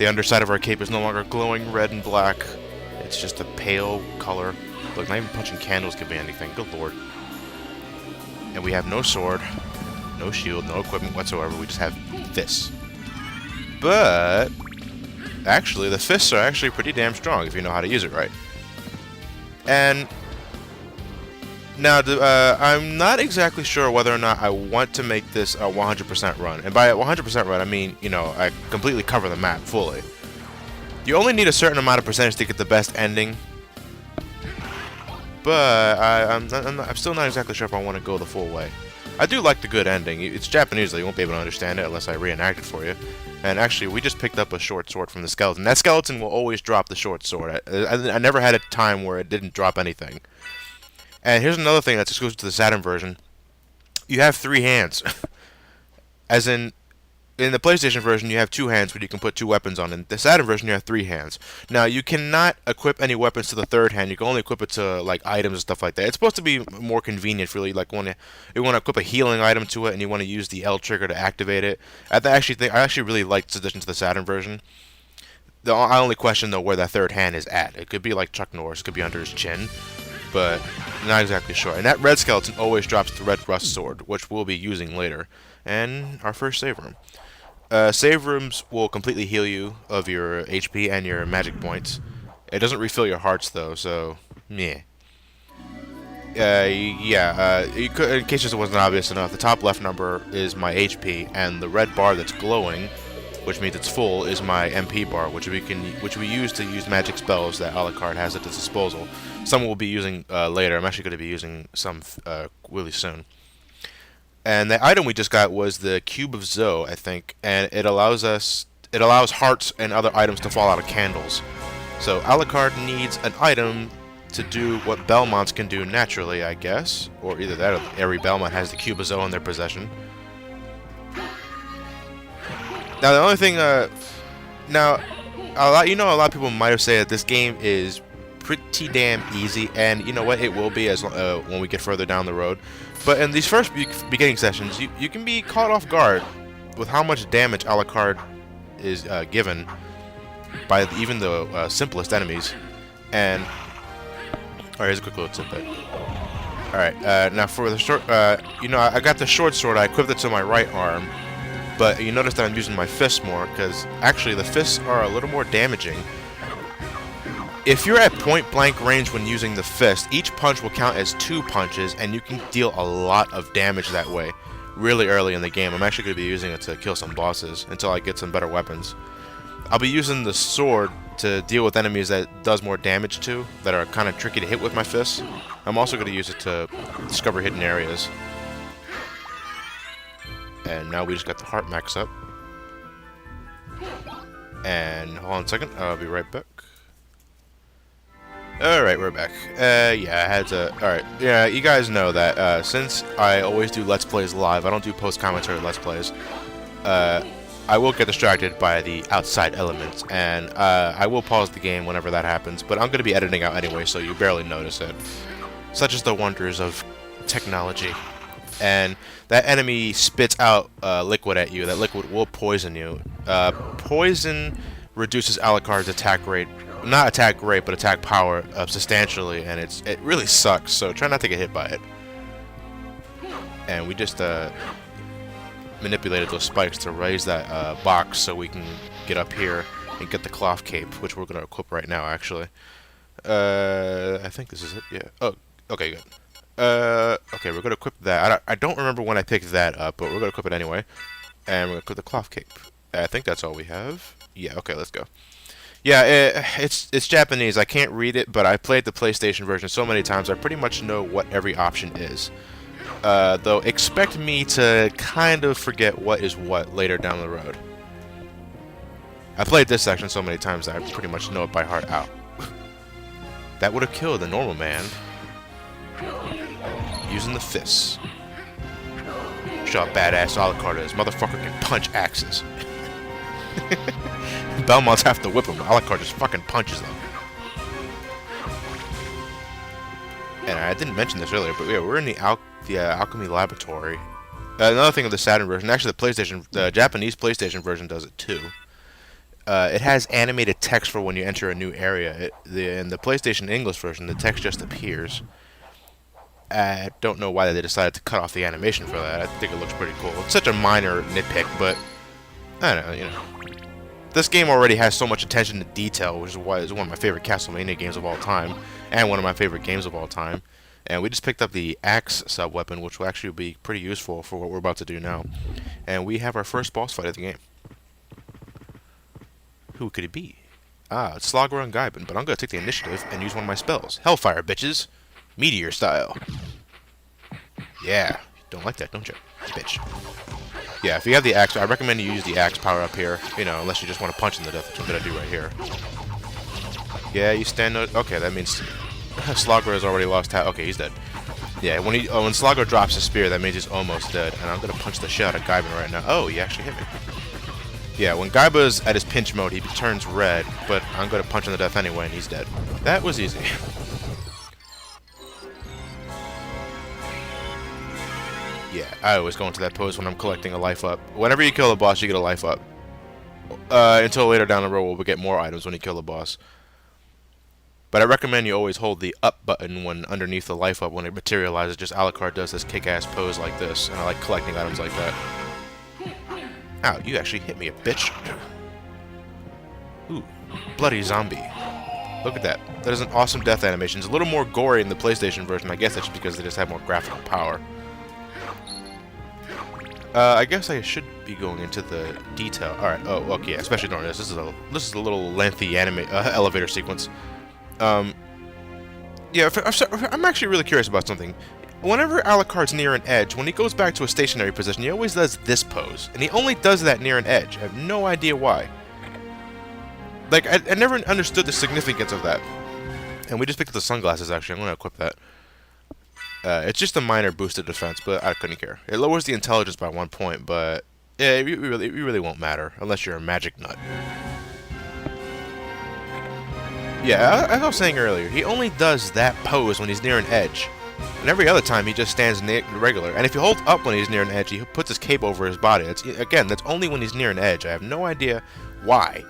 The underside of our cape is no longer glowing red and black. It's just a pale color. Look, not even punching candles give me anything. Good lord. And we have no sword, no shield, no equipment whatsoever. We just have fists. But actually, the fists are actually pretty damn strong if you know how to use it right. And now, I'm not exactly sure whether or not I want to make this a 100% run. And by a 100% run, I mean, you know, I completely cover the map fully. You only need a certain amount of percentage to get the best ending. But I'm still not exactly sure if I want to go the full way. I do like the good ending. It's Japanese, though. You won't be able to understand it unless I reenact it for you. And actually, we just picked up a short sword from the skeleton. That skeleton will always drop the short sword. I never had a time where it didn't drop anything. And here's another thing that's exclusive to the Saturn version. You have 3 hands. As in the PlayStation version, you have 2 hands, but you can put 2 weapons on. In the Saturn version, you have 3 hands. Now, you cannot equip any weapons to the 3rd hand. You can only equip it to, like, items and stuff like that. It's supposed to be more convenient for you, like, when you want to equip a healing item to it, and you want to use the L trigger to activate it. I actually really like this addition to the Saturn version. I only question, though, where that 3rd hand is at. It could be like Chuck Norris. It could be under his chin. But not exactly sure. And that red skeleton always drops the red rust sword, which we'll be using later. And our first save room. Save rooms will completely heal you of your HP and your magic points. It doesn't refill your hearts, though, so meh. In case this wasn't obvious enough, the top left number is my HP, and the red bar that's glowing, which means it's full, is my MP bar, which we use to use magic spells that Alucard has at its disposal. Some we'll be using later. I'm actually going to be using some really soon. And the item we just got was the Cube of Zoe, I think, and it allows hearts and other items to fall out of candles. So Alucard needs an item to do what Belmonts can do naturally, I guess, or either that or every Belmont has the Cube of Zoe in their possession. Now the only thing, a lot of people might have said that this game is pretty damn easy, and you know what, it will be as when we get further down the road. But in these first beginning sessions, you can be caught off guard with how much damage Alucard is given by even the simplest enemies. And alright, here's a quick little tidbit. Alright, now for the short, I got the short sword. I equipped it to my right arm, but you notice that I'm using my fists more because actually the fists are a little more damaging. If you're at point-blank range when using the fist, each punch will count as 2 punches, and you can deal a lot of damage that way, really early in the game. I'm actually going to be using it to kill some bosses until I get some better weapons. I'll be using the sword to deal with enemies that does more damage to, that are kind of tricky to hit with my fists. I'm also going to use it to discover hidden areas. And now we just got the heart max up. And hold on a second, I'll be right back. Alright, we're back. Yeah, I had to... Alright, yeah, you guys know that, since I always do Let's Plays live, I don't do post-commentary Let's Plays, I will get distracted by the outside elements, and, I will pause the game whenever that happens, but I'm going to be editing out anyway, so you barely notice it. Such as the wonders of technology. And that enemy spits out, liquid at you. That liquid will poison you. Poison reduces Alucard's attack rate. Not attack rate, but attack power substantially, and it really sucks, so try not to get hit by it. And we just manipulated those spikes to raise that box so we can get up here and get the cloth cape, which we're going to equip right now, actually. I think this is it, yeah. Oh, okay, good. Okay, we're going to equip that. I don't remember when I picked that up, but we're going to equip it anyway. And we're going to equip the cloth cape. I think that's all we have. Yeah, okay, let's go. Yeah, it's Japanese. I can't read it, but I played the PlayStation version so many times, I pretty much know what every option is. Though, expect me to kind of forget what is what later down the road. I played this section so many times that I pretty much know it by heart out. That would have killed the normal man. Using the fists. Show how badass Alucard is. Motherfucker can punch axes. Belmonts have to whip him. Alucard just fucking punches them. And I didn't mention this earlier, but yeah, we're in the alchemy laboratory. Another thing of the Saturn version, actually the Japanese PlayStation version does it too. It has animated text for when you enter a new area. In the PlayStation English version, the text just appears. I don't know why they decided to cut off the animation for that. I think it looks pretty cool. It's such a minor nitpick, but I don't know, you know. This game already has so much attention to detail, which is why it's one of my favorite Castlevania games of all time, and one of my favorite games of all time. And we just picked up the axe sub-weapon, which will actually be pretty useful for what we're about to do now. And we have our first boss fight of the game. Who could it be? Ah, it's Slogger and Gaibin, but I'm going to take the initiative and use one of my spells. Hellfire, bitches! Meteor style. Yeah, don't like that, don't you, bitch? Yeah, if you have the axe, I recommend you use the axe power up here. You know, unless you just want to punch in the death, which I'm gonna do right here. Yeah, you stand. Okay, that means Slogger has already lost. Okay, he's dead. Yeah, when Slogger drops his spear, that means he's almost dead. And I'm gonna punch the shit out of Gaibin right now. Oh, he actually hit me. Yeah, when Gaiba's at his pinch mode, he turns red, but I'm gonna punch him to death anyway, and he's dead. That was easy. Yeah, I always go into that pose when I'm collecting a life up. Whenever you kill a boss, you get a life up. Until later down the road, we'll get more items when you kill the boss. But I recommend you always hold the up button when underneath the life up when it materializes. Just Alucard does this kick-ass pose like this, and I like collecting items like that. Ow, you actually hit me, a bitch. Ooh, bloody zombie. Look at that. That is an awesome death animation. It's a little more gory in the PlayStation version. I guess that's just because they just have more graphical power. I guess I should be going into the detail. All right. Oh, okay. Especially during this. This is a little lengthy elevator sequence. Yeah. I'm actually really curious about something. Whenever Alucard's near an edge, when he goes back to a stationary position, he always does this pose, and he only does that near an edge. I have no idea why. Like, I never understood the significance of that. And we just picked up the sunglasses. Actually, I'm gonna equip that. It's just a minor boost of defense, but I couldn't care. It lowers the intelligence by 1 point, but yeah, it really won't matter unless you're a magic nut. Yeah, as I was saying earlier, he only does that pose when he's near an edge. And every other time, he just stands regular. And if you hold up when he's near an edge, he puts his cape over his body. That's only when he's near an edge. I have no idea why.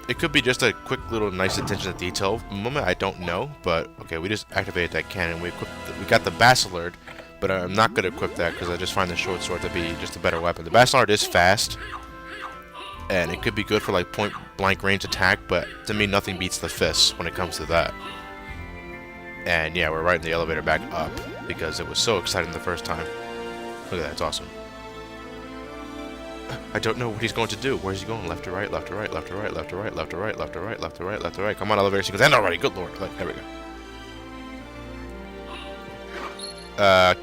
It could be just a quick little nice attention to detail moment, I don't know, but okay, we just activated that cannon. We got the Basilard, but I'm not going to equip that because I just find the short sword to be just a better weapon. The Basilard is fast, and it could be good for like point blank range attack, but to me nothing beats the fists when it comes to that. And yeah, we're riding the elevator back up because it was so exciting the first time. Look at that, it's awesome. I don't know what he's going to do. Where's he going? Left to right, left to right, left to right, left to right, left to right, left to right, left to right, left to right. Come on, elevator sequence. And already, good lord. Like, there we go.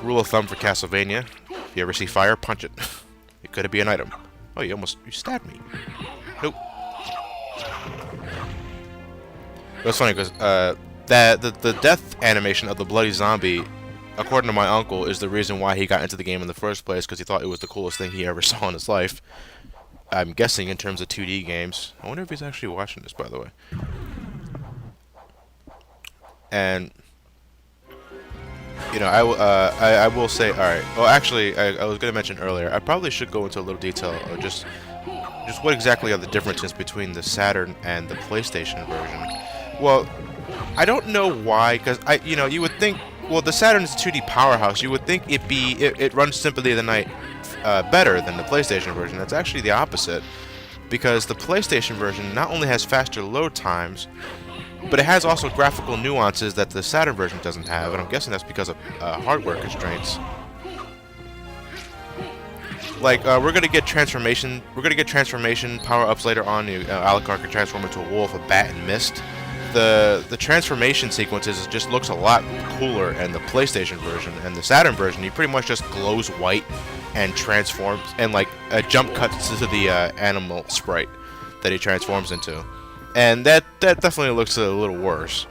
Rule of thumb for Castlevania. If you ever see fire, punch it. It could be an item. Oh, you stabbed me. Nope. It was funny because the death animation of the bloody zombie, according to my uncle, is the reason why he got into the game in the first place, because he thought it was the coolest thing he ever saw in his life. I'm guessing in terms of 2D games. I wonder if he's actually watching this, by the way. And you know, I will say, all right. Well, actually, I was going to mention earlier, I probably should go into a little detail of just what exactly are the differences between the Saturn and the PlayStation version. Well, I don't know why, because you would think. Well, the Saturn is a 2D powerhouse. You would think it runs Symphony of the Night better than the PlayStation version. That's actually the opposite, because the PlayStation version not only has faster load times, but it has also graphical nuances that the Saturn version doesn't have, and I'm guessing that's because of hardware constraints. Like we're gonna get transformation power-ups later on. Alucard can transform into a wolf, a bat, and mist. The transformation sequences just looks a lot cooler in the PlayStation version, and the Saturn version he pretty much just glows white and transforms, and like a jump cuts to the animal sprite that he transforms into, and that definitely looks a little worse.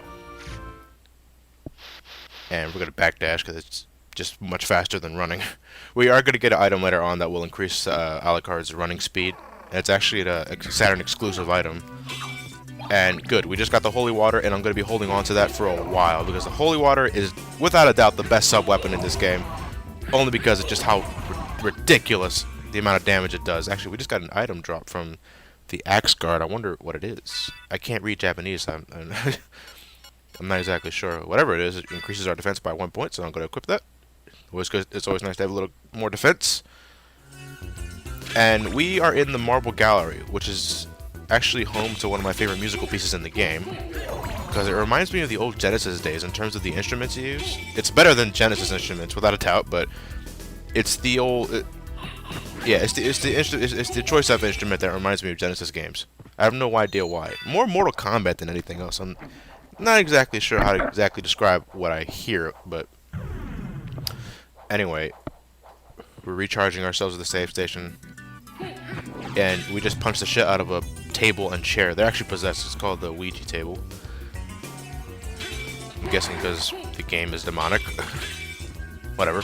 And we're gonna backdash because it's just much faster than running. We are gonna get an item later on that will increase Alucard's running speed, and it's actually a Saturn exclusive item. And good, we just got the Holy Water, and I'm going to be holding on to that for a while, because the Holy Water is, without a doubt, the best sub-weapon in this game. Only because it's just how ridiculous the amount of damage it does. Actually, we just got an item drop from the axe guard. I wonder what it is. I can't read Japanese. So I'm not exactly sure. Whatever it is, it increases our defense by 1 point, so I'm going to equip that. It's always nice to have a little more defense. And we are in the Marble Gallery, which is actually home to one of my favorite musical pieces in the game, because it reminds me of the old Genesis days in terms of the instruments you use. It's better than Genesis instruments, without a doubt, but it's the old... yeah, it's the choice of instrument that reminds me of Genesis games. I have no idea why. More Mortal Kombat than anything else. I'm not exactly sure how to exactly describe what I hear, but... Anyway, we're recharging ourselves at the save station, and we just punched the shit out of a table and chair. They're actually possessed. It's called the Ouija table. I'm guessing because the game is demonic. Whatever.